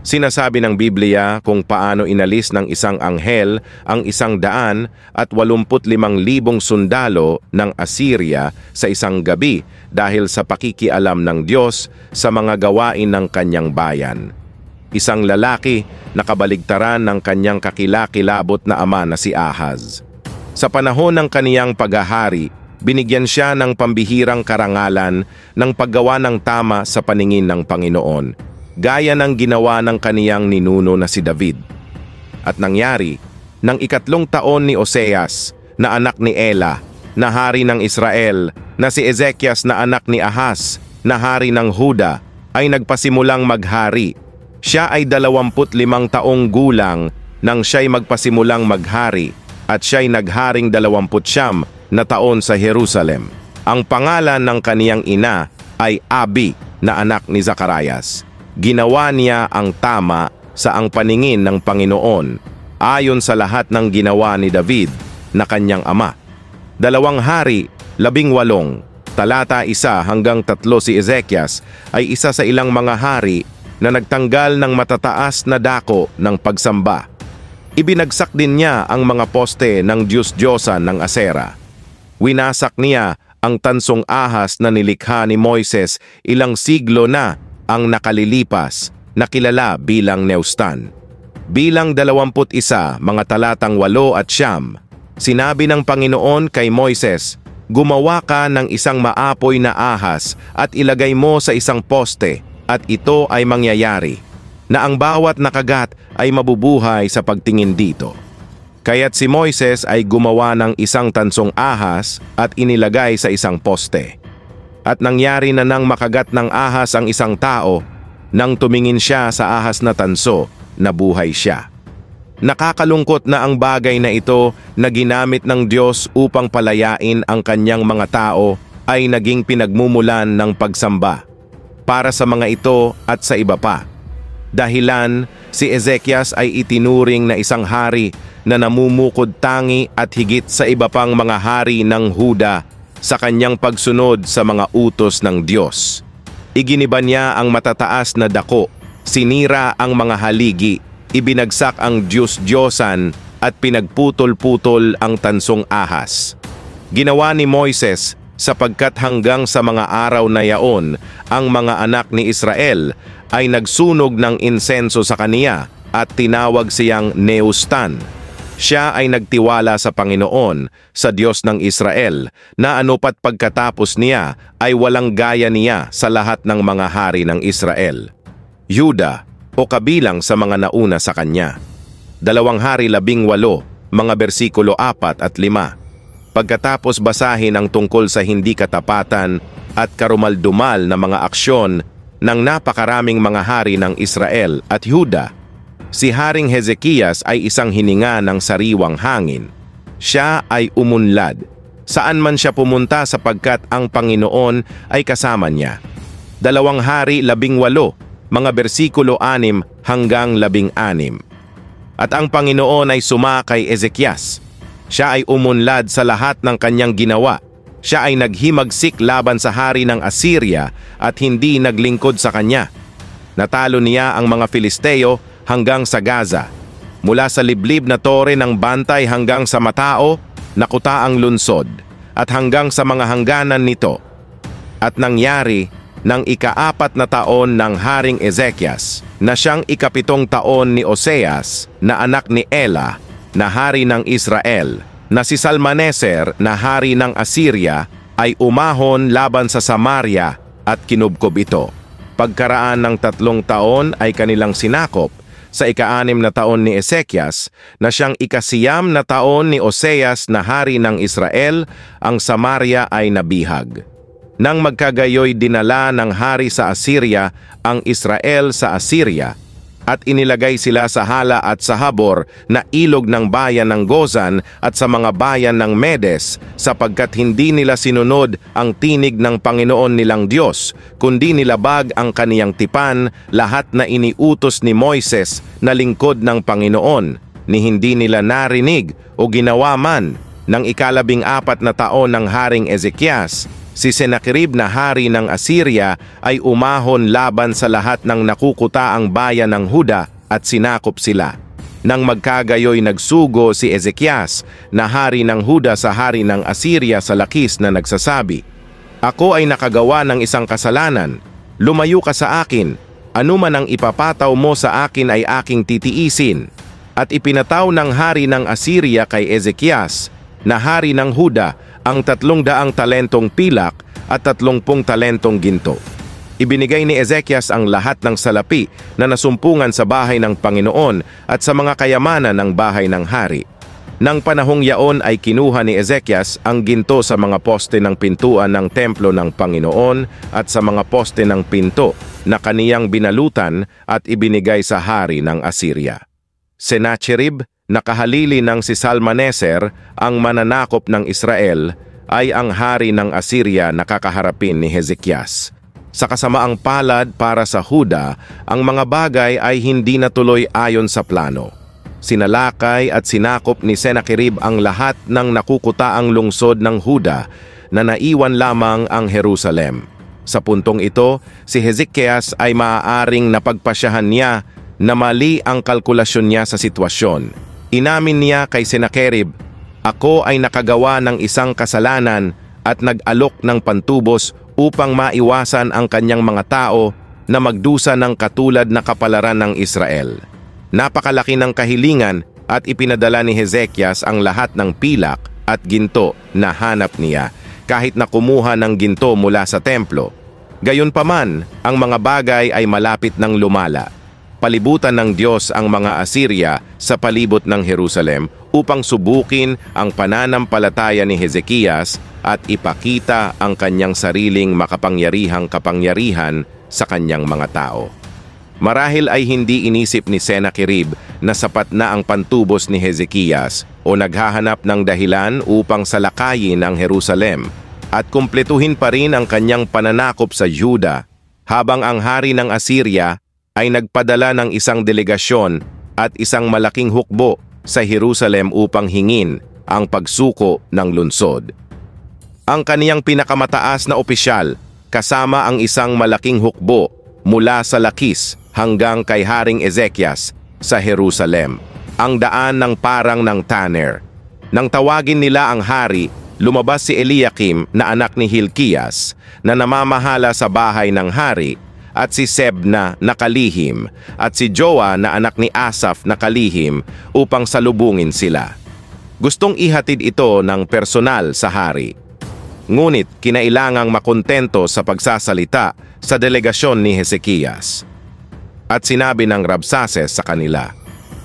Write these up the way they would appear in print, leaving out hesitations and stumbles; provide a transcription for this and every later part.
Sinasabi ng Biblia kung paano inalis ng isang anghel ang 185,000 sundalo ng Assyria sa isang gabi dahil sa pakikialam ng Diyos sa mga gawain ng kanyang bayan. Isang lalaki na kabaligtaran ng kanyang kakilakilabot na ama na si Ahaz. Sa panahon ng kaniyang paghahari, binigyan siya ng pambihirang karangalan ng paggawa ng tama sa paningin ng Panginoon, gaya ng ginawa ng kaniyang ninuno na si David. At nangyari, ng 3 taon ni Oseas, na anak ni Ela, na hari ng Israel, na si Ezekias na anak ni Ahaz, na hari ng Huda, ay nagpasimulang maghari. Siya ay 25 taong gulang nang siya'y magpasimulang maghari, at siya'y nagharing 29 na taon sa Jerusalem. Ang pangalan ng kaniyang ina ay Abi, na anak ni Zacarias. Ginawa niya ang tama sa ang paningin ng Panginoon, ayon sa lahat ng ginawa ni David na kanyang ama. 2 Hari 18, talata 1 hanggang 3 si Ezekias ay isa sa ilang mga hari na nagtanggal ng matataas na dako ng pagsamba. Ibinagsak din niya ang mga poste ng Diyos-Diyosan ng Asera. Winasak niya ang tansong ahas na nilikha ni Moises ilang siglo na ang nakalilipas, na kilala bilang Neustan. Bilang 21, mga talatang 8 at 9, sinabi ng Panginoon kay Moises, "Gumawa ka ng isang maapoy na ahas at ilagay mo sa isang poste, at ito ay mangyayari, na ang bawat nakagat ay mabubuhay sa pagtingin dito." Kaya't si Moises ay gumawa ng isang tansong ahas at inilagay sa isang poste. At nangyari na nang makagat ng ahas ang isang tao, nang tumingin siya sa ahas na tanso, nabuhay siya. Nakakalungkot na ang bagay na ito na ginamit ng Diyos upang palayain ang kanyang mga tao ay naging pinagmumulan ng pagsamba para sa mga ito at sa iba pa. Dahilan, si Ezekias ay itinuring na isang hari na namumukod tangi at higit sa iba pang mga hari ng Huda sa kanyang pagsunod sa mga utos ng Diyos. Iginiba niya ang matataas na dako, sinira ang mga haligi, ibinagsak ang Diyos-Diyosan at pinagputol-putol ang tansong ahas. Ginawa ni Moises sapagkat hanggang sa mga araw na yaon, ang mga anak ni Israel ay nagsunog ng insenso sa kaniya at tinawag siyang Neustan. Siya ay nagtiwala sa Panginoon, sa Diyos ng Israel, na anupat pagkatapos niya ay walang gaya niya sa lahat ng mga hari ng Israel. Yuda, o kabilang sa mga nauna sa kanya. 2 Hari 18, mga bersikulo 4 at 5. Pagkatapos basahin ang tungkol sa hindi katapatan at karumaldumal na mga aksyon ng napakaraming mga hari ng Israel at Yuda, si Haring Hezekias ay isang hininga ng sariwang hangin. Siya ay umunlad, saan man siya pumunta sapagkat ang Panginoon ay kasama niya. 2 Hari 18, mga bersikulo 6 hanggang 16. At ang Panginoon ay sumakay Ezekias. Siya ay umunlad sa lahat ng kanyang ginawa. Siya ay naghimagsik laban sa hari ng Assyria at hindi naglingkod sa kanya. Natalo niya ang mga Filisteo hanggang sa Gaza. Mula sa liblib na tore ng bantay hanggang sa Matao, nakuta ang lunsod, at hanggang sa mga hangganan nito. At nangyari ng ika-4 na taon ng Haring Ezekias, na siyang ika-7 taon ni Oseas, na anak ni Ela, na hari ng Israel, na si Salmaneser, na hari ng Assyria, ay umahon laban sa Samaria at kinubkob ito. Pagkaraan ng 3 taon ay kanilang sinakop. Sa ika-6 na taon ni Ezekias, na siyang ika-9 na taon ni Oseas na hari ng Israel, ang Samaria ay nabihag. Nang magkagayoy dinala ng hari sa Assyria ang Israel sa Assyria, at inilagay sila sa Hala at sa Habor na ilog ng bayan ng Gozan at sa mga bayan ng Medes, sapagkat hindi nila sinunod ang tinig ng Panginoon nilang Diyos, kundi nilabag ang kaniyang tipan, lahat na iniutos ni Moises na lingkod ng Panginoon, ni hindi nila narinig o ginawa man. Ng ika-14 na taon ng Haring Ezekias, Si Senakerib na hari ng Assyria ay umahon laban sa lahat ng nakukutaang bayan ng Huda at sinakop sila. Nang magkagayoy nagsugo si Ezekias na hari ng Huda sa hari ng Assyria sa Lakis na nagsasabi, "Ako ay nakagawa ng isang kasalanan. Lumayo ka sa akin. Ano man ang ipapataw mo sa akin ay aking titiisin." At ipinataw ng hari ng Assyria kay Ezekias na hari ng Huda ang 300 talentong pilak at 30 talentong ginto. Ibinigay ni Ezekias ang lahat ng salapi na nasumpungan sa bahay ng Panginoon at sa mga kayamanan ng bahay ng hari. Nang panahong yaon ay kinuha ni Ezekias ang ginto sa mga poste ng pintuan ng templo ng Panginoon at sa mga poste ng pinto na kaniyang binalutan at ibinigay sa hari ng Assyria. Senacherib, nakahalili ng si Salmaneser, ang mananakop ng Israel, ay ang hari ng Assyria na kakaharapin ni Hezekias. Sa kasamaang palad para sa Huda, ang mga bagay ay hindi natuloy ayon sa plano. Sinalakay at sinakop ni Senakerib ang lahat ng nakukutaang lungsod ng Huda na naiwan lamang ang Jerusalem. Sa puntong ito, si Hezekias ay maaaring napagpasyahan niya na mali ang kalkulasyon niya sa sitwasyon. Inamin niya kay Senakerib, "Ako ay nakagawa ng isang kasalanan at nag-alok ng pantubos upang maiwasan ang kanyang mga tao na magdusa ng katulad na kapalaran ng Israel." Napakalaki ng kahilingan at ipinadala ni Hezekias ang lahat ng pilak at ginto na hanap niya, kahit na kumuha ng ginto mula sa templo. Gayunpaman, ang mga bagay ay malapit ng lumala. Palibutan ng Diyos ang mga Assyria sa palibot ng Jerusalem upang subukin ang pananampalataya ni Hezekias at ipakita ang kanyang sariling makapangyarihang kapangyarihan sa kanyang mga tao. Marahil ay hindi inisip ni Senakerib na sapat na ang pantubos ni Hezekias o naghahanap ng dahilan upang salakayin ang Jerusalem at kumpletuhin pa rin ang kanyang pananakop sa Juda, habang ang hari ng Assyria ay nagpadala ng isang delegasyon at isang malaking hukbo sa Jerusalem upang hingin ang pagsuko ng lungsod. Ang kaniyang pinakamataas na opisyal kasama ang isang malaking hukbo mula sa Lakis hanggang kay Haring Ezekias sa Jerusalem, ang daan ng parang ng Tanner. Nang tawagin nila ang hari, lumabas si Eliakim na anak ni Hilkias na namamahala sa bahay ng hari, at si Sebna na kalihim, at si Joa na anak ni Asaph na kalihim upang salubungin sila. Gustong ihatid ito ng personal sa hari. Ngunit kinailangang makontento sa pagsasalita sa delegasyon ni Hezekias. At sinabi ng Rabsaces sa kanila,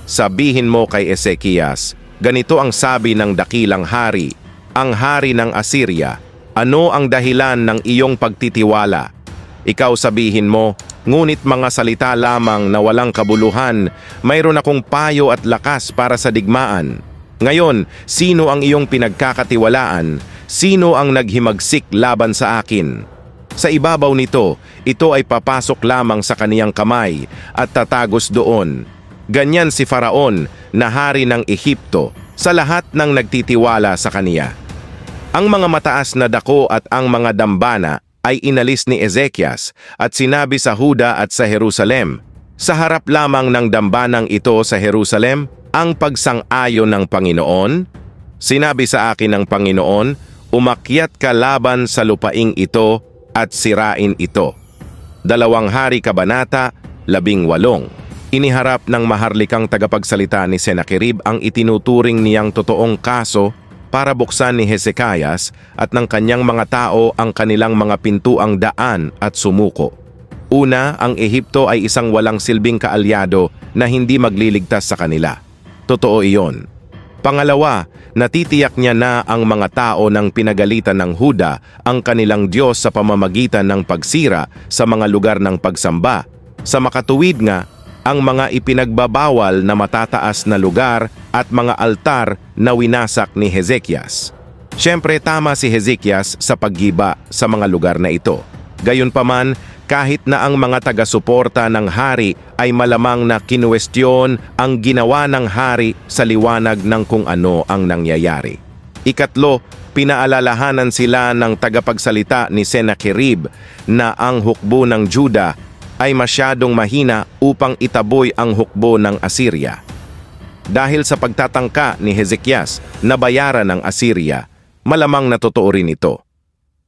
"Sabihin mo kay Ezekias, ganito ang sabi ng dakilang hari, ang hari ng Assyria, ano ang dahilan ng iyong pagtitiwala? Ikaw sabihin mo, ngunit mga salita lamang na walang kabuluhan, mayroon akong payo at lakas para sa digmaan. Ngayon, sino ang iyong pinagkakatiwalaan? Sino ang naghimagsik laban sa akin? Sa ibabaw nito, ito ay papasok lamang sa kaniyang kamay at tatagos doon. Ganyan si Faraon na hari ng Ehipto sa lahat ng nagtitiwala sa kaniya." Ang mga mataas na dako at ang mga dambana ay inalis ni Ezekias at sinabi sa Huda at sa Jerusalem, "Sa harap lamang ng dambanang ito sa Jerusalem, ang pagsang-ayon ng Panginoon? Sinabi sa akin ng Panginoon, umakyat ka laban sa lupaing ito at sirain ito." 2 Hari Kabanata 18. Iniharap ng maharlikang tagapagsalita ni Senakerib ang itinuturing niyang totoong kaso para buksan ni Hezekias at ng kanyang mga tao ang kanilang mga pintuang daan at sumuko. Una, ang Ehipto ay isang walang silbing kaalyado na hindi magliligtas sa kanila. Totoo iyon. Pangalawa, natitiyak niya na ang mga tao ng pinagalitan ng Huda ang kanilang Diyos sa pamamagitan ng pagsira sa mga lugar ng pagsamba. Sa makatuwid nga, ang mga ipinagbabawal na matataas na lugar at mga altar na winasak ni Hezekias. Siyempre tama si Hezekias sa paggiba sa mga lugar na ito. Gayunpaman, kahit na ang mga taga-suporta ng hari ay malamang na kinuwestiyon ang ginawa ng hari sa liwanag ng kung ano ang nangyayari. Ikatlo, pinaalalahanan sila ng tagapagsalita ni Sennacherib na ang hukbo ng Juda ay masyadong mahina upang itaboy ang hukbo ng Assyria. Dahil sa pagtatangka ni Hezekias na bayaran ng Assyria, malamang na totoo rin ito.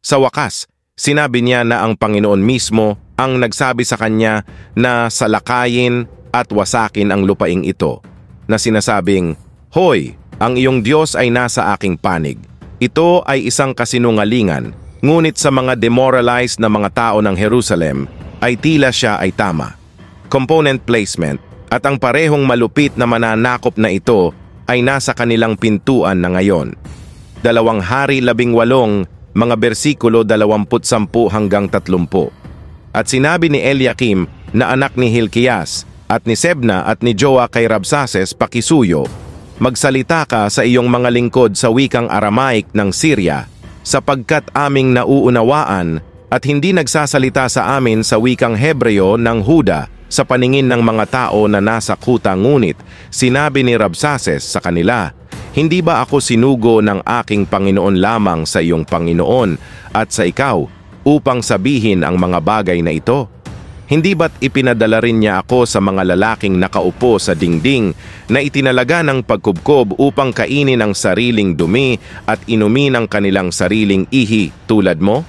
Sa wakas, sinabi niya na ang Panginoon mismo ang nagsabi sa kanya na salakayin at wasakin ang lupaing ito, na sinasabing, "Hoy, ang iyong Diyos ay nasa aking panig." Ito ay isang kasinungalingan, ngunit sa mga demoralized na mga tao ng Jerusalem ay tila siya ay tama. Component placement at ang parehong malupit na mananakop na ito ay nasa kanilang pintuan na ngayon. 2 Hari 18, mga bersikulo 20 hanggang 30. At sinabi ni Eliakim na anak ni Hilkias at ni Sebna at ni Joa kay Rabsaces pakisuyo, "Magsalita ka sa iyong mga lingkod sa wikang Aramaic ng Syria, sapagkat aming nauunawaan at hindi nagsasalita sa amin sa wikang Hebreo ng Huda sa paningin ng mga tao na nasa kuta." Ngunit sinabi ni Rabsaces sa kanila, "Hindi ba ako sinugo ng aking Panginoon lamang sa iyong Panginoon at sa ikaw upang sabihin ang mga bagay na ito? Hindi ba't ipinadala rin niya ako sa mga lalaking nakaupo sa dingding na itinalaga ng pagkubkob upang kainin ang sariling dumi at inumin ang kanilang sariling ihi tulad mo?"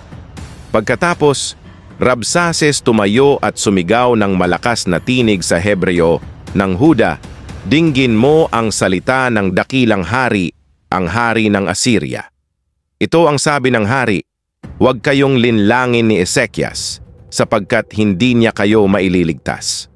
Pagkatapos, Rabsaces tumayo at sumigaw ng malakas na tinig sa Hebreo ng Huda, "Dinggin mo ang salita ng dakilang hari, ang hari ng Assyria. Ito ang sabi ng hari, huwag kayong linlangin ni Ezekias, sapagkat hindi niya kayo maililigtas.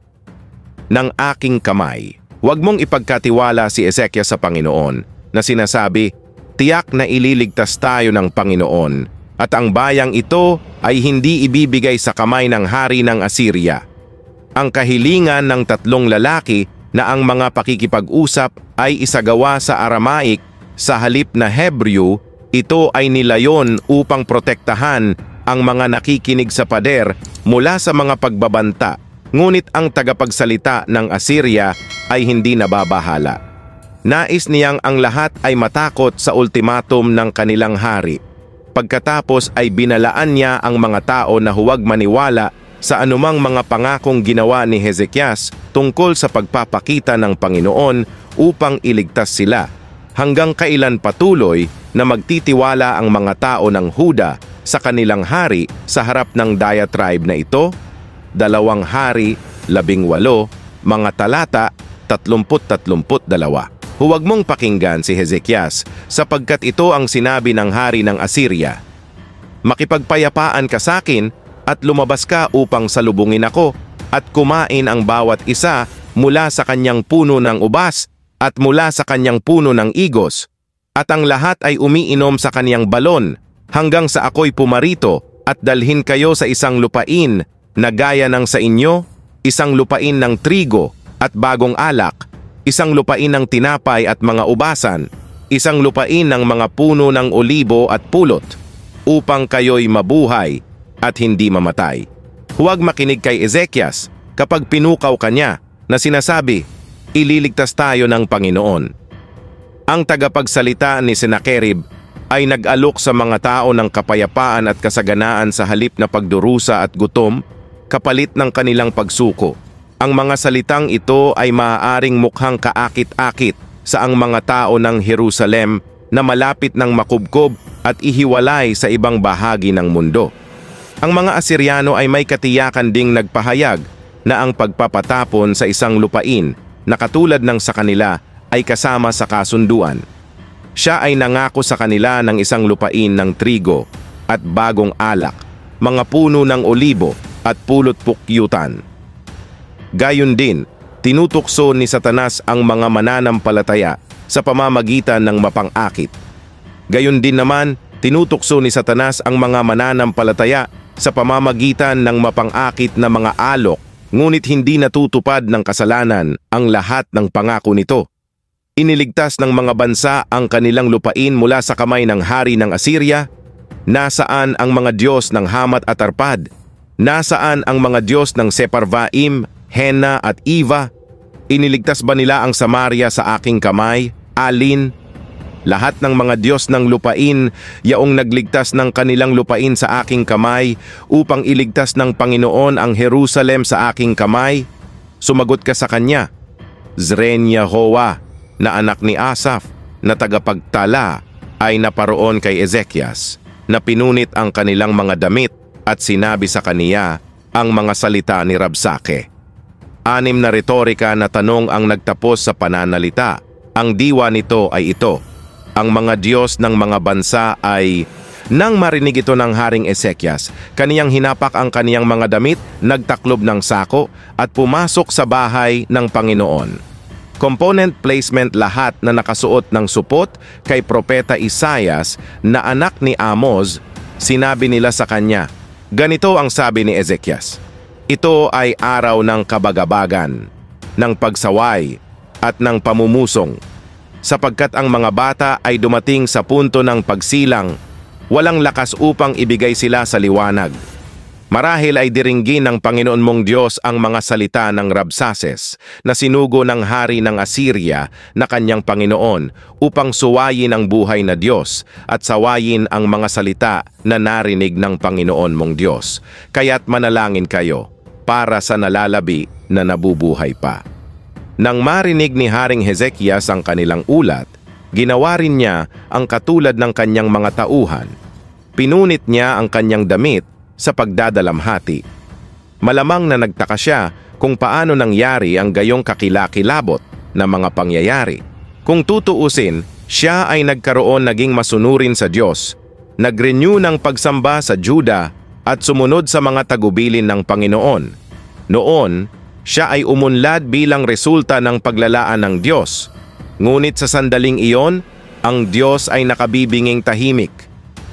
Ng aking kamay, huwag mong ipagkatiwala si Ezekias sa Panginoon na sinasabi, tiyak na ililigtas tayo ng Panginoon at ang bayang ito ay hindi ibibigay sa kamay ng hari ng Assyria. Ang kahilingan ng 3 lalaki na ang mga pakikipag-usap ay isagawa sa Aramaic sa halip na Hebreo, ito ay nilayon upang protektahan ang mga nakikinig sa pader mula sa mga pagbabanta, ngunit ang tagapagsalita ng Assyria ay hindi nababahala. Nais niyang ang lahat ay matakot sa ultimatum ng kanilang hari. Pagkatapos ay binalaan niya ang mga tao na huwag maniwala sa anumang mga pangakong ginawa ni Hezekias tungkol sa pagpapakita ng Panginoon upang iligtas sila, hanggang kailan patuloy na magtitiwala ang mga tao ng Huda sa kanilang hari sa harap ng diatribe na ito. 2 Hari 18, mga talata 30-32. Huwag mong pakinggan si Hezekias, sapagkat ito ang sinabi ng hari ng Assyria. Makipagpayapaan ka sa akin at lumabas ka upang salubungin ako at kumain ang bawat isa mula sa kanyang puno ng ubas at mula sa kanyang puno ng igos, at ang lahat ay umiinom sa kanyang balon, hanggang sa ako'y pumarito at dalhin kayo sa isang lupain na gaya ng sa inyo, isang lupain ng trigo at bagong alak, isang lupain ng tinapay at mga ubasan, isang lupain ng mga puno ng olibo at pulot, upang kayo'y mabuhay at hindi mamatay. Huwag makinig kay Ezekias kapag pinukaw ka niya na sinasabi, ililigtas tayo ng Panginoon. Ang tagapagsalita ni Sennacherib ay nag-alok sa mga tao ng kapayapaan at kasaganaan sa halip na pagdurusa at gutom, kapalit ng kanilang pagsuko. Ang mga salitang ito ay maaaring mukhang kaakit-akit sa ang mga tao ng Jerusalem na malapit ng makubkob at ihiwalay sa ibang bahagi ng mundo. Ang mga Asyriano ay may katiyakan ding nagpahayag na ang pagpapatapon sa isang lupain na katulad ng sa kanila ay kasama sa kasunduan. Siya ay nangako sa kanila ng isang lupain ng trigo at bagong alak, mga puno ng olibo at pulot pukyutan. Gayon din, tinutukso ni Satanas ang mga mananampalataya sa pamamagitan ng mapang-akit. Gayon din naman, tinutukso ni Satanas ang mga mananampalataya sa pamamagitan ng mapang-akit na mga alok, ngunit hindi natutupad ng kasalanan ang lahat ng pangako nito. Iniligtas ng mga bansa ang kanilang lupain mula sa kamay ng hari ng Assyria. Nasaan ang mga Diyos ng Hamat at Arpad? Nasaan ang mga Diyos ng Separvaim, Hena at Iva? Iniligtas ba nila ang Samaria sa aking kamay? Alin? Lahat ng mga Diyos ng lupain, yaong nagligtas ng kanilang lupain sa aking kamay, upang iligtas ng Panginoon ang Jerusalem sa aking kamay? Sumagot ka sa kanya, Zren-Yahowa, na anak ni Asaph, na tagapagtala, ay naparoon kay Ezekias, na pinunit ang kanilang mga damit at sinabi sa kaniya ang mga salita ni Rabsake. 6 na retorika na tanong ang nagtapos sa pananalita. Ang diwa nito ay ito. Ang mga Diyos ng mga bansa ay, nang marinig ito ng Haring Ezekias, kaniyang hinapak ang kaniyang mga damit, nagtaklob ng sako at pumasok sa bahay ng Panginoon. Component placement lahat na nakasuot ng supot kay Propeta Isaias na anak ni Amoz. Sinabi nila sa kanya, ganito ang sabi ni Ezekias, ito ay araw ng kabagabagan, ng pagsaway at ng pamumusong, sapagkat ang mga bata ay dumating sa punto ng pagsilang, walang lakas upang ibigay sila sa liwanag. Marahil ay diringgin ng Panginoon mong Diyos ang mga salita ng Rabsaces na sinugo ng hari ng Assyria na kanyang Panginoon upang suwayin ang buhay na Diyos at sawayin ang mga salita na narinig ng Panginoon mong Diyos. Kaya't manalangin kayo para sa nalalabi na nabubuhay pa. Nang marinig ni Haring Hezekias ang kanilang ulat, ginawa rin niya ang katulad ng kanyang mga tauhan. Pinunit niya ang kanyang damit sa pagdadalamhati. Malamang na nagtaka siya kung paano nangyari ang gayong kakilakilabot na mga pangyayari. Kung tutuusin, siya ay naging masunurin sa Diyos, nag-renew ng pagsamba sa Juda at sumunod sa mga tagubilin ng Panginoon. Noon, siya ay umunlad bilang resulta ng paglalaan ng Diyos. Ngunit sa sandaling iyon, ang Diyos ay nakabibinging tahimik.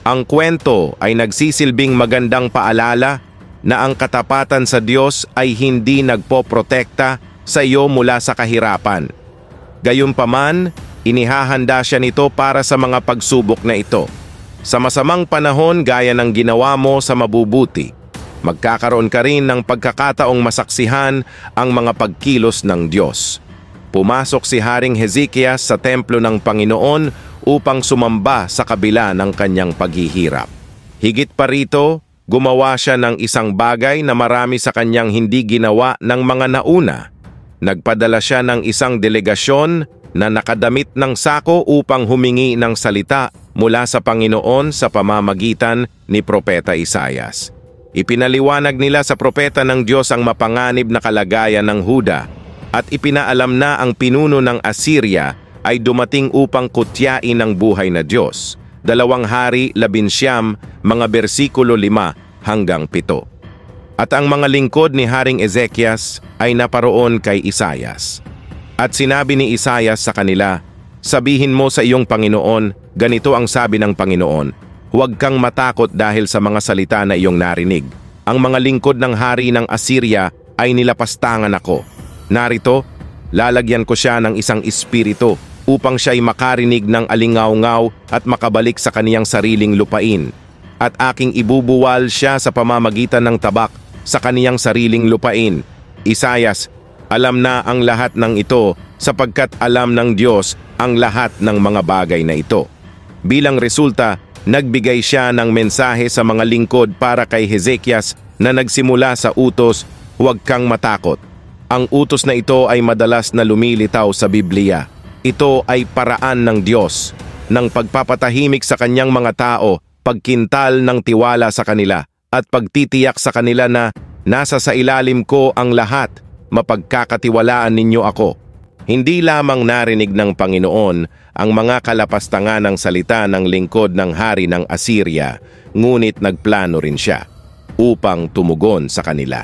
Ang kwento ay nagsisilbing magandang paalala na ang katapatan sa Diyos ay hindi nagpoprotekta sa iyo mula sa kahirapan. Gayunpaman, inihahanda siya nito para sa mga pagsubok na ito. Sa masamang panahon gaya ng ginawa mo sa mabubuti, magkakaroon ka rin ng pagkakataong masaksihan ang mga pagkilos ng Diyos. Pumasok si Haring Hezekias sa templo ng Panginoon upang sumamba sa kabila ng kanyang paghihirap. Higit pa rito, gumawa siya ng isang bagay na marami sa kanyang hindi ginawa ng mga nauna. Nagpadala siya ng isang delegasyon na nakadamit ng sako upang humingi ng salita mula sa Panginoon sa pamamagitan ni Propeta Isaias. Ipinaliwanag nila sa propeta ng Diyos ang mapanganib na kalagayan ng Huda at ipinaalam na ang pinuno ng Assyria ay dumating upang kutyain ang buhay na Diyos. 2 Hari 11, mga bersikulo 5 hanggang 7. At ang mga lingkod ni Haring Ezekias ay naparoon kay Isaias. At sinabi ni Isaias sa kanila, sabihin mo sa iyong Panginoon, ganito ang sabi ng Panginoon, huwag kang matakot dahil sa mga salita na iyong narinig. Ang mga lingkod ng hari ng Assyria ay nilapastangan ako. Narito, lalagyan ko siya ng isang espiritu upang siya'y makarinig ng alingaw-ngaw at makabalik sa kaniyang sariling lupain. At aking ibubuwal siya sa pamamagitan ng tabak sa kaniyang sariling lupain. Isaias, alam na ang lahat ng ito sapagkat alam ng Diyos ang lahat ng mga bagay na ito. Bilang resulta, nagbigay siya ng mensahe sa mga lingkod para kay Hezekias na nagsimula sa utos, huwag kang matakot. Ang utos na ito ay madalas na lumilitaw sa Biblia. Ito ay paraan ng Diyos, ng pagpapatahimik sa kanyang mga tao, pagkintal ng tiwala sa kanila, at pagtitiyak sa kanila na nasa sa ilalim ko ang lahat, mapagkakatiwalaan ninyo ako. Hindi lamang narinig ng Panginoon ang mga kalapastangan ng salita ng lingkod ng hari ng Assyria, ngunit nagplano rin siya upang tumugon sa kanila.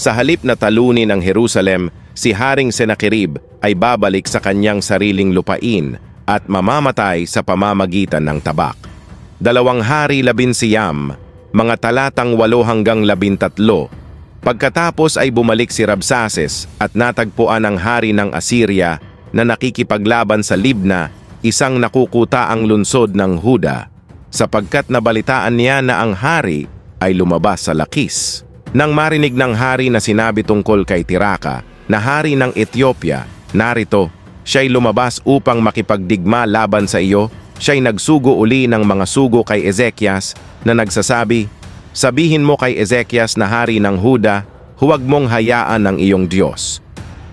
Sa halip na talunin ang Jerusalem, si Haring Sennacherib ay babalik sa kanyang sariling lupain at mamamatay sa pamamagitan ng tabak. 2 Hari 11, mga talatang 8 hanggang 13. Pagkatapos ay bumalik si Rabsaces at natagpuan ang hari ng Assyria na nakikipaglaban sa Libna, isang nakukutaang lungsod ng Huda, sapagkat nabalitaan niya na ang hari ay lumabas sa Lakis. Nang marinig ng hari na sinabi tungkol kay Tiraka, na hari ng Ethiopia, narito, siya'y lumabas upang makipagdigma laban sa iyo, siya'y nagsugo uli ng mga sugo kay Ezekias na nagsasabi, "Sabihin mo kay Ezekias na hari ng Huda, huwag mong hayaan ang iyong Diyos.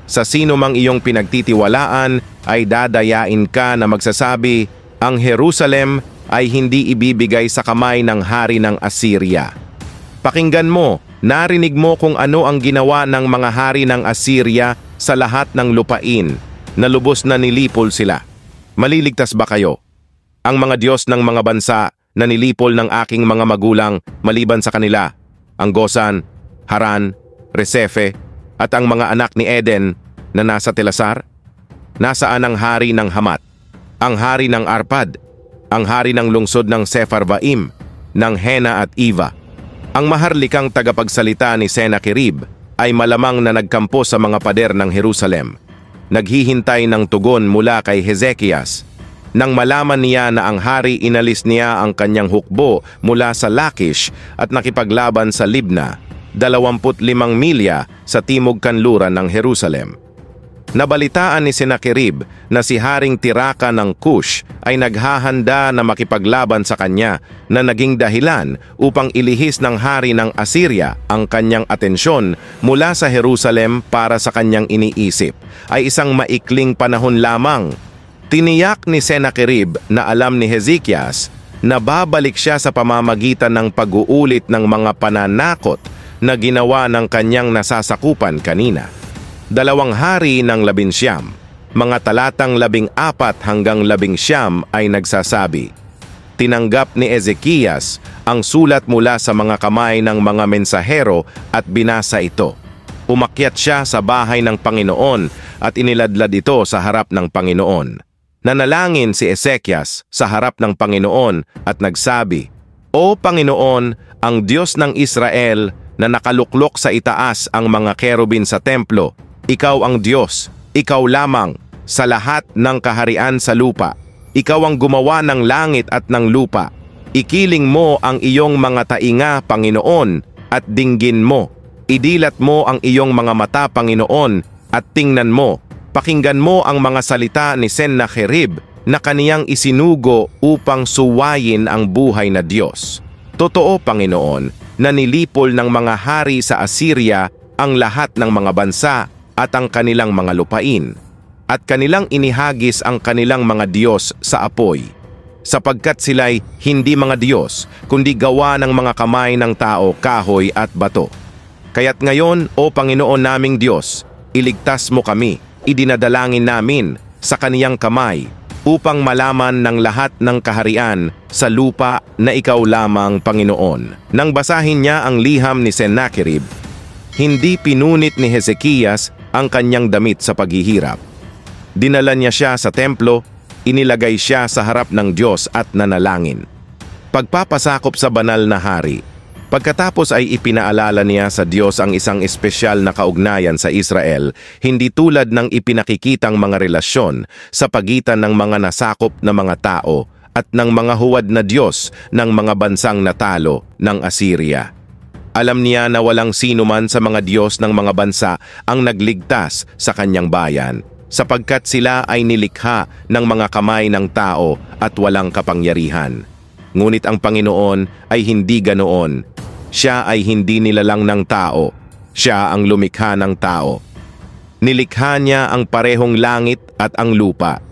Sa sino mang iyong pinagtitiwalaan ay dadayain ka na magsasabi, ang Jerusalem ay hindi ibibigay sa kamay ng hari ng Assyria. Pakinggan mo, narinig mo kung ano ang ginawa ng mga hari ng Assyria sa lahat ng lupain, na lubos na nilipol sila. Maliligtas ba kayo? Ang mga Diyos ng mga bansa na nilipol ng aking mga magulang maliban sa kanila, ang Gozan, Haran, Resefe, at ang mga anak ni Eden na nasa Telasar? Nasaan ang hari ng Hamat, ang hari ng Arpad, ang hari ng lungsod ng Sepharvaim, ng Hena at Iva? Ang maharlikang tagapagsalita ni Sennacherib ay malamang na nagkampo sa mga pader ng Jerusalem. Naghihintay ng tugon mula kay Hezekias. Nang malaman niya na ang hari, inalis niya ang kanyang hukbo mula sa Lakish at nakipaglaban sa Libna, 25 milya sa timog kanluran ng Jerusalem. Nabalitaan ni Sennacherib na si Haring Tiraka ng Cush ay naghahanda na makipaglaban sa kanya, na naging dahilan upang ilihis ng hari ng Assyria ang kanyang atensyon mula sa Jerusalem para sa kanyang iniisip ay isang maikling panahon lamang. Tiniyak ni Sennacherib na alam ni Hezekias na babalik siya sa pamamagitan ng pag-uulit ng mga pananakot na ginawa ng kanyang nasasakupan kanina. 2 Hari ng 19, mga talatang 14 hanggang 19 ay nagsasabi, tinanggap ni Ezekias ang sulat mula sa mga kamay ng mga mensahero at binasa ito. Umakyat siya sa bahay ng Panginoon at iniladlad ito sa harap ng Panginoon. Nanalangin si Ezekias sa harap ng Panginoon at nagsabi, O Panginoon, ang Diyos ng Israel na nakaluklok sa itaas ang mga kerubin sa templo, Ikaw ang Diyos, Ikaw lamang, sa lahat ng kaharian sa lupa. Ikaw ang gumawa ng langit at ng lupa. Ikiling mo ang iyong mga tainga, Panginoon, at dinggin mo. Idilat mo ang iyong mga mata, Panginoon, at tingnan mo. Pakinggan mo ang mga salita ni Sennacherib na kaniyang isinugo upang suwayin ang buhay na Diyos. Totoo, Panginoon, na nilipol ng mga hari sa Assyria ang lahat ng mga bansa at ang kanilang mga lupain, at kanilang inihagis ang kanilang mga Diyos sa apoy, sapagkat sila'y hindi mga Diyos, kundi gawa ng mga kamay ng tao, kahoy at bato. Kaya't ngayon, O Panginoon naming Diyos, iligtas mo kami, idinadalangin namin sa kaniyang kamay, upang malaman ng lahat ng kaharian sa lupa na Ikaw lamang, Panginoon. Nang basahin niya ang liham ni Sennacherib, hindi pinunit ni Hezekias ang kanyang damit sa paghihirap. Dinala niya siya sa templo, inilagay siya sa harap ng Diyos at nanalangin. Pagpapasakop sa banal na hari. Pagkatapos ay ipinaalala niya sa Diyos ang isang espesyal na kaugnayan sa Israel, hindi tulad ng ipinakikitang mga relasyon sa pagitan ng mga nasakop na mga tao at ng mga huwad na Diyos ng mga bansang natalo ng Assyria. Alam niya na walang sino man sa mga Diyos ng mga bansa ang nagligtas sa kanyang bayan, sapagkat sila ay nilikha ng mga kamay ng tao at walang kapangyarihan. Ngunit ang Panginoon ay hindi ganoon. Siya ay hindi nilalang ng tao. Siya ang lumikha ng tao. Nilikha niya ang parehong langit at ang lupa.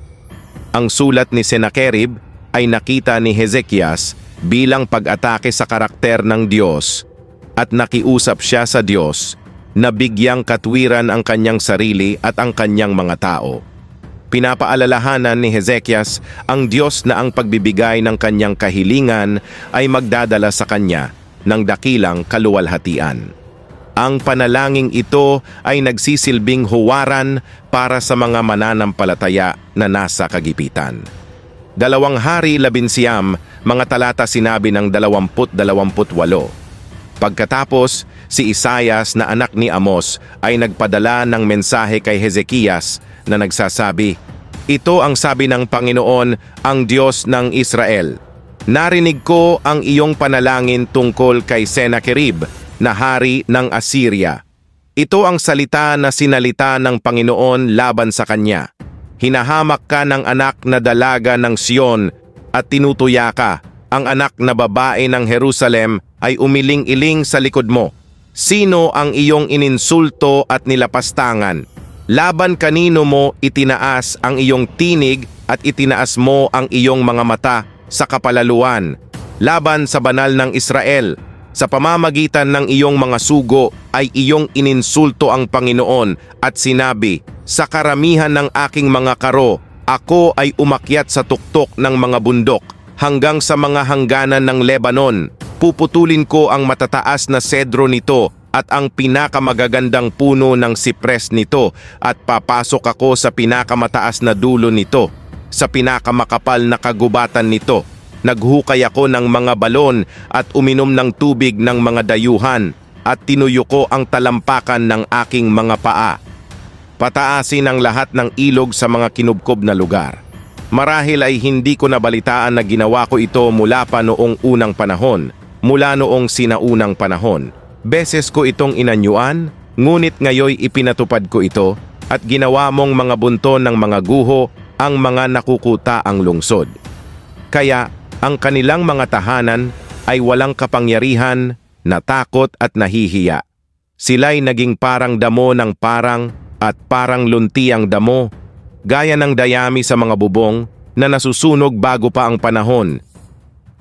Ang sulat ni Sennacherib ay nakita ni Hezekias bilang pag-atake sa karakter ng Diyos, at nakiusap siya sa Diyos na bigyang katwiran ang kanyang sarili at ang kanyang mga tao. Pinapaalalahanan ni Hezekias ang Diyos na ang pagbibigay ng kanyang kahilingan ay magdadala sa kanya ng dakilang kaluwalhatian. Ang panalangin ito ay nagsisilbing huwaran para sa mga mananampalataya na nasa kagipitan. 2 Hari 19, mga talata sinabi ng 20-28. Pagkatapos, si Isaias na anak ni Amos ay nagpadala ng mensahe kay Hezekias na nagsasabi, Ito ang sabi ng Panginoon, ang Diyos ng Israel. Narinig ko ang iyong panalangin tungkol kay Sennacherib na hari ng Assyria. Ito ang salita na sinalita ng Panginoon laban sa kanya. Hinahamak ka ng anak na dalaga ng Sion at tinutuya ka. Ang anak na babae ng Jerusalem ay umiling-iling sa likod mo. Sino ang iyong ininsulto at nilapastangan? Laban kanino mo itinaas ang iyong tinig at itinaas mo ang iyong mga mata sa kapalaluan? Laban sa banal ng Israel, sa pamamagitan ng iyong mga sugo ay iyong ininsulto ang Panginoon at sinabi, sa karamihan ng aking mga karo, ako ay umakyat sa tuktok ng mga bundok hanggang sa mga hangganan ng Lebanon. Puputulin ko ang matataas na sedro nito at ang pinakamagagandang puno ng sipres nito at papasok ako sa pinakamataas na dulo nito, sa pinakamakapal na kagubatan nito. Naghukay ako ng mga balon at uminom ng tubig ng mga dayuhan at tinuyo ko ang talampakan ng aking mga paa. Pataasin ang lahat ng ilog sa mga kinubkob na lugar. Marahil ay hindi ko nabalitaan na ginawa ko ito mula pa noong unang panahon, mula noong sinaunang panahon. Beses ko itong inanyuan, ngunit ngayoy ipinatupad ko ito at ginawa mong mga bunton ng mga guho ang mga nakukutaang lungsod. Kaya ang kanilang mga tahanan ay walang kapangyarihan, natakot at nahihiya. Sila'y naging parang damo ng parang at parang luntiang damo, gaya ng dayami sa mga bubong na nasusunog bago pa ang panahon.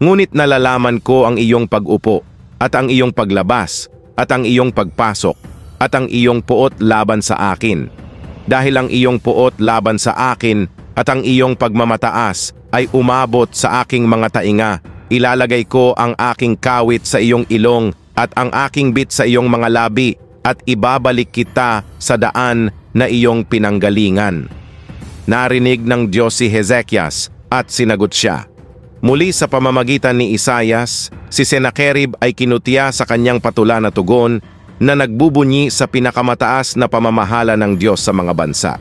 Ngunit nalalaman ko ang iyong pag-upo at ang iyong paglabas at ang iyong pagpasok at ang iyong puot laban sa akin. Dahil ang iyong puot laban sa akin at ang iyong pagmamataas ay umabot sa aking mga tainga, ilalagay ko ang aking kawit sa iyong ilong at ang aking bit sa iyong mga labi at ibabalik kita sa daan na iyong pinanggalingan. Narinig ng Diyos si Hezekias at sinagot siya. Muli sa pamamagitan ni Isaias, si Sennacherib ay kinutya sa kanyang patula na tugon na nagbubunyi sa pinakamataas na pamamahala ng Diyos sa mga bansa.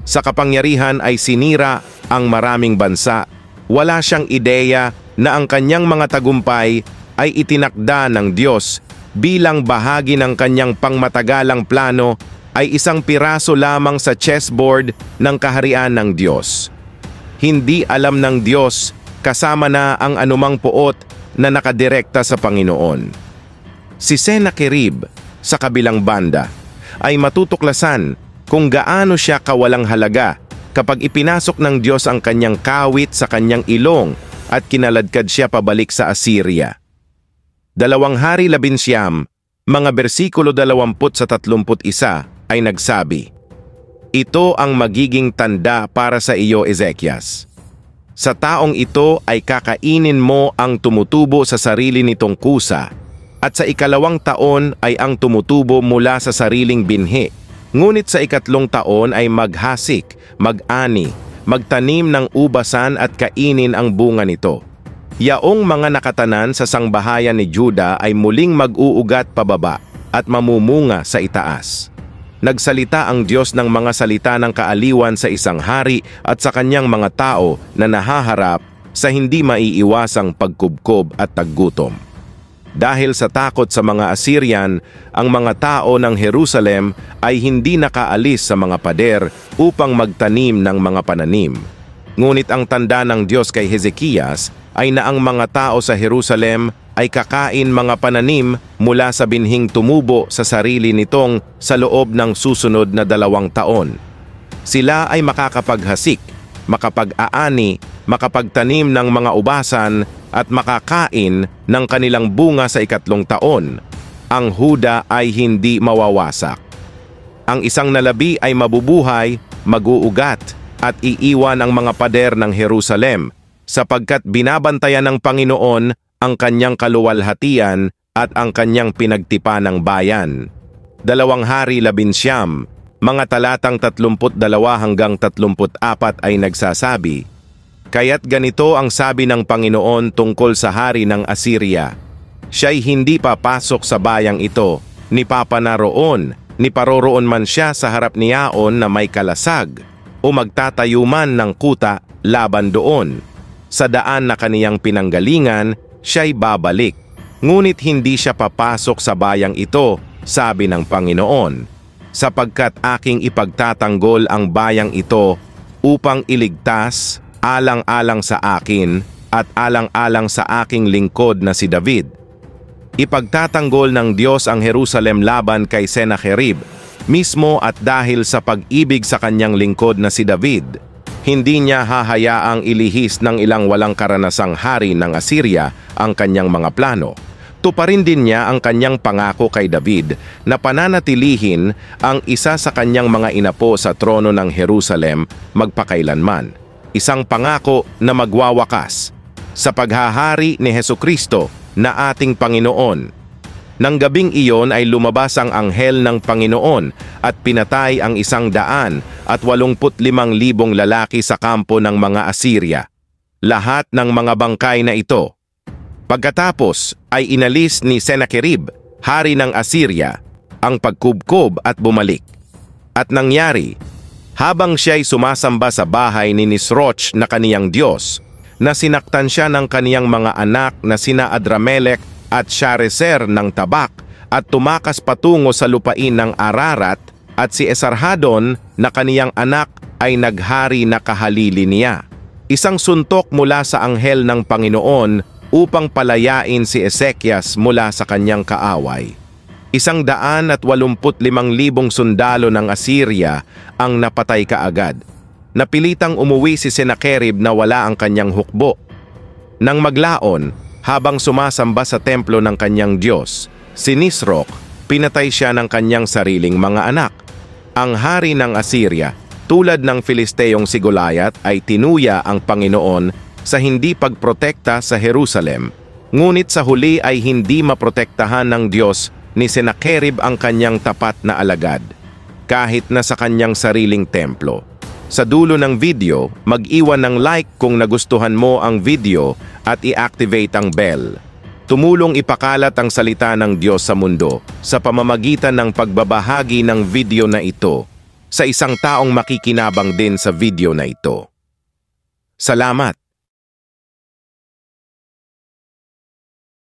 Sa kapangyarihan ay sinira ang maraming bansa. Wala siyang ideya na ang kanyang mga tagumpay ay itinakda ng Diyos bilang bahagi ng kanyang pangmatagalang plano ay isang piraso lamang sa chessboard ng kaharian ng Diyos. Hindi alam ng Diyos kasama na ang anumang puot na nakadirekta sa Panginoon. Si Sennacherib, sa kabilang banda, ay matutuklasan kung gaano siya kawalang halaga kapag ipinasok ng Diyos ang kanyang kawit sa kanyang ilong at kinaladkad siya pabalik sa Assyria. 2 Hari 11, mga bersikulo 20 sa 31 ay nagsabi, ito ang magiging tanda para sa iyo, Ezekias. Sa taong ito ay kakainin mo ang tumutubo sa sarili nitong kusa, at sa ikalawang taon ay ang tumutubo mula sa sariling binhi. Ngunit sa ikatlong taon ay maghasik, mag-ani, magtanim ng ubasan at kainin ang bunga nito. Yaong mga nakatanan sa sangbahayan ni Juda ay muling mag-uugat pababa at mamumunga sa itaas. Nagsalita ang Diyos ng mga salita ng kaaliwan sa isang hari at sa kanyang mga tao na nahaharap sa hindi maiiwasang pagkubkob at taggutom. Dahil sa takot sa mga Assyrian, ang mga tao ng Jerusalem ay hindi nakaalis sa mga pader upang magtanim ng mga pananim. Ngunit ang tanda ng Diyos kay Hezekias ay na ang mga tao sa Jerusalem ay kakain mga pananim mula sa binhing tumubo sa sarili nitong sa loob ng susunod na 2 taon. Sila ay makakapaghasik, makapag-aani, makapagtanim ng mga ubasan at makakain ng kanilang bunga sa ikatlong taon. Ang Huda ay hindi mawawasak. Ang isang nalabi ay mabubuhay, mag-uugat at iiwan ang mga pader ng Jerusalem sapagkat binabantayan ng Panginoon ang kanyang kaluwalhatian at ang kanyang pinagtipa ng bayan. 2 Hari 11, mga talatang 32 hanggang 34 ay nagsasabi, kaya't ganito ang sabi ng Panginoon tungkol sa hari ng Assyria. Siya'y hindi papasok sa bayang ito, ni papanaroon, ni paroroon man siya sa harap niyaon na may kalasag, o magtatayo man ng kuta laban doon. Sa daan na kaniyang pinanggalingan, siya'y babalik. Ngunit hindi siya papasok sa bayang ito, sabi ng Panginoon, sapagkat aking ipagtatanggol ang bayang ito upang iligtas, alang-alang sa akin, at alang-alang sa aking lingkod na si David. Ipagtatanggol ng Diyos ang Jerusalem laban kay Sennacherib, mismo at dahil sa pag-ibig sa kanyang lingkod na si David. Hindi niya hahayaang ilihis ng ilang walang karanasang hari ng Assyria ang kanyang mga plano. Tuparin din niya ang kanyang pangako kay David na pananatilihin ang isa sa kanyang mga inapo sa trono ng Jerusalem magpakailanman. Isang pangako na magwawakas sa paghahari ni Hesukristo na ating Panginoon. Nang gabing iyon ay lumabas ang anghel ng Panginoon at pinatay ang 185,000 lalaki sa kampo ng mga Assyria. Lahat ng mga bangkay na ito. Pagkatapos ay inalis ni Sennacherib, hari ng Assyria, ang pagkubkob at bumalik. At nangyari, habang siya'y sumasamba sa bahay ni Nisroch na kaniyang Diyos, na sinaktan siya ng kaniyang mga anak na sina Adramelech at Sharezer ng Tabak at tumakas patungo sa lupain ng Ararat, at si Esarhadon na kaniyang anak ay naghari na kahalili niya. Isang suntok mula sa anghel ng Panginoon upang palayain si Ezekias mula sa kanyang kaaway. 185,000 sundalo ng Assyria ang napatay kaagad. Napilitang umuwi si Sennacherib na wala ang kanyang hukbo. Nang maglaon, habang sumasamba sa templo ng kanyang Diyos, si Nisroch, pinatay siya ng kanyang sariling mga anak. Ang hari ng Assyria, tulad ng Filisteyong si Goliath, ay tinuya ang Panginoon sa hindi pagprotekta sa Jerusalem. Ngunit sa huli ay hindi maprotektahan ng Diyos ni Sennacherib ang kanyang tapat na alagad, kahit na sa kanyang sariling templo. Sa dulo ng video, mag-iwan ng like kung nagustuhan mo ang video at i-activate ang bell. Tumulong ipakalat ang salita ng Diyos sa mundo sa pamamagitan ng pagbabahagi ng video na ito sa isang taong makikinabang din sa video na ito. Salamat!